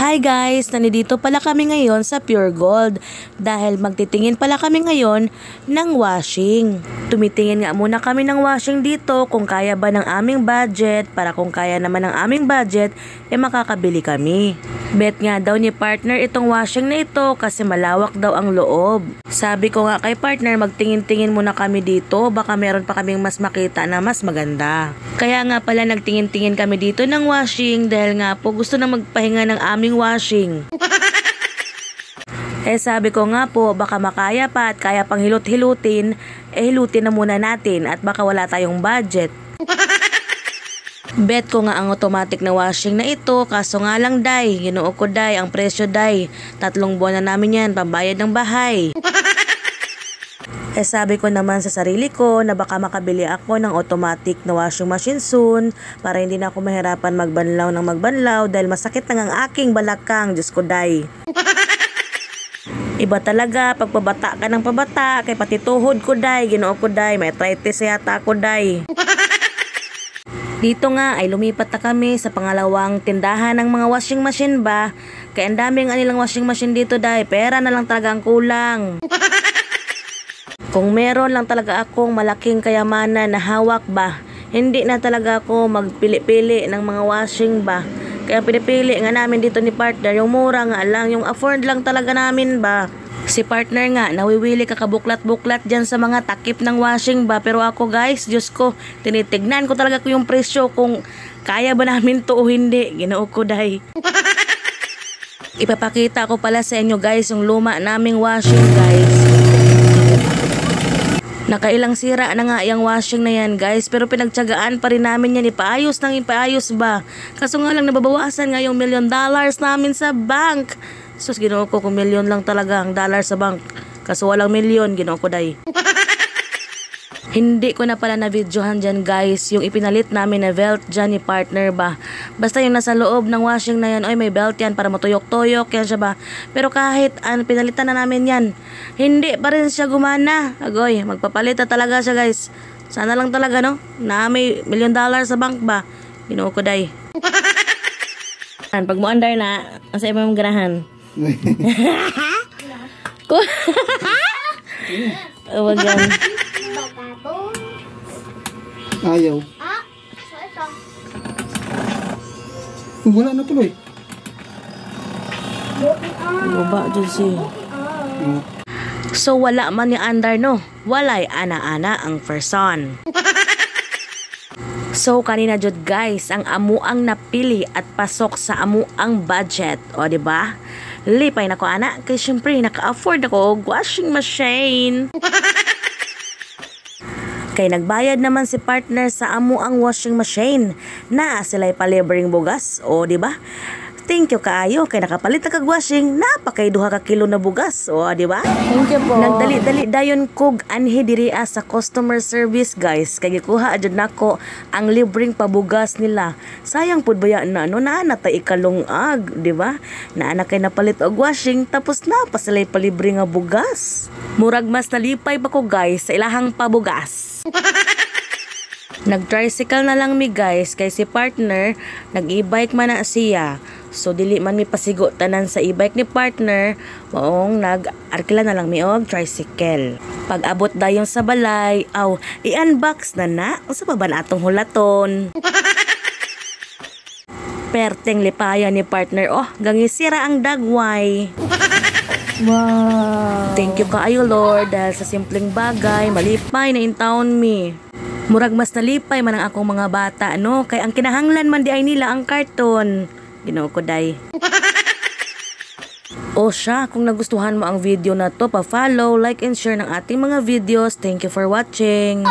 Hi guys! Nandito pala kami ngayon sa Pure Gold dahil magtitingin pala kami ngayon ng washing. Tumitingin nga muna kami ng washing dito kung kaya ba ng aming budget, para kung kaya naman ng aming budget, makakabili kami. Bet nga daw ni partner itong washing na ito kasi malawak daw ang loob. Sabi ko nga kay partner, magtingin-tingin muna kami dito, baka meron pa kaming mas makita na mas maganda. Kaya nga pala nagtingin-tingin kami dito ng washing dahil nga po gusto na magpahinga ng aming washing. Sabi ko nga po, baka makaya pa at kaya pang hilot-hilutin, hilutin na muna natin at baka wala tayong budget. Bet ko nga ang automatic na washing na ito, kaso nga lang day, ginoo ko day, ang presyo day, 3 buwan na namin yan, pambayad ng bahay. Sabi ko naman sa sarili ko na baka makabili ako ng automatic na washing machine soon para hindi na ako mahirapan magbanlaw ng magbanlaw dahil masakit na ang aking balakang, Diyos ko day. Iba talaga pag pabata ka ng pabata, kay pati tuhod ko day, ginoo ko day, may arthritis yata ako day. Dito nga ay lumipat na kami sa pangalawang tindahan ng mga washing machine ba, kaya ang daming anilang washing machine dito day, pera na lang talaga ang kulang. Kung meron lang talaga akong malaking kayamanan na hawak ba, hindi na talaga ako magpili-pili ng mga washing ba. Kaya pinipili nga namin dito ni partner, yung mura nga lang, yung afford lang talaga namin ba. Si partner nga, nawiwili kakabuklat-buklat dyan sa mga takip ng washing ba. Pero ako guys, Diyos ko, tinitignan ko talaga ko yung presyo kung kaya ba namin to o hindi. Ginoo ko day. Ipapakita ko pala sa inyo guys yung luma naming washing guys. Nakailang sira na nga yung washing na yan guys, pero pinagtiyagaan pa rin namin yan, ipaayos ba. Kaso nga lang nababawasan nga yung $1 million namin sa bank. Sus, ginoo ko kung milyon lang talaga ang dollar sa bank. Kaso walang milyon, ginoo ko day. Hindi ko na pala na-videohan dyan guys, yung ipinalit namin na belt dyan ni partner ba. Basta yung nasa loob ng washing na yan, oy may belt yan para matuyok-tuyok yan siya ba. Pero kahit pinalitan na namin yan, hindi pa rin siya gumana. Agoy, magpapalit na talaga siya guys. Sana lang talaga no, na may $1 million sa bank ba. Ginoo ko day. Pag mo andar na, asa imong ganahan? Wag yan. Ayaw. Wala na tuloy. Baba dyan siya. So wala man ni andar no, walay ana-ana ang person. So kanina jud guys, ang amuang napili at pasok sa amuang budget, o di ba? Lipay na ko ana, kay syempre naka-afford ako og washing machine. Kay nagbayad naman si partner sa amuang washing machine, na sila'y palibreng bugas, o di ba? Thank you kaayo kay nakapalit na kag washing, napakay 2 ka kilo na bugas, o di ba? Thank you po. Nagdali-dali dayon kog anhi diri sa customer service guys, kay gikuha adjud nako ang libreng pabugas nila. Sayang pud baya na no, naana ta ikalungag, di ba? Naana kay napalit og washing tapos na pa sila'y palibre nga bugas. Murag mas nalipay pa ko guys sa ilahang pabugas. Nag-tricycle na lang mi guys kay si partner nag-e-bike man na siya. So dili man mi pasigo tanan sa e-bike ni partner, maong nag-arkila na lang mi og tricycle. Pag abot dayon sa balay, i-unbox na unsa pa ba natong hulaton. Perteng lipayan ni partner, gangisira ang dagway. Wow. Thank you kaayo Lord dahil sa simpleng bagay malipay na in town mi. Murag mas nalipay man ang akong mga bata no, kay ang kinahanglan man di ay nila ang karton. Ginoo ko day. O siya, kung nagustuhan mo ang video na to, pa-follow, like and share ng ating mga videos. Thank you for watching.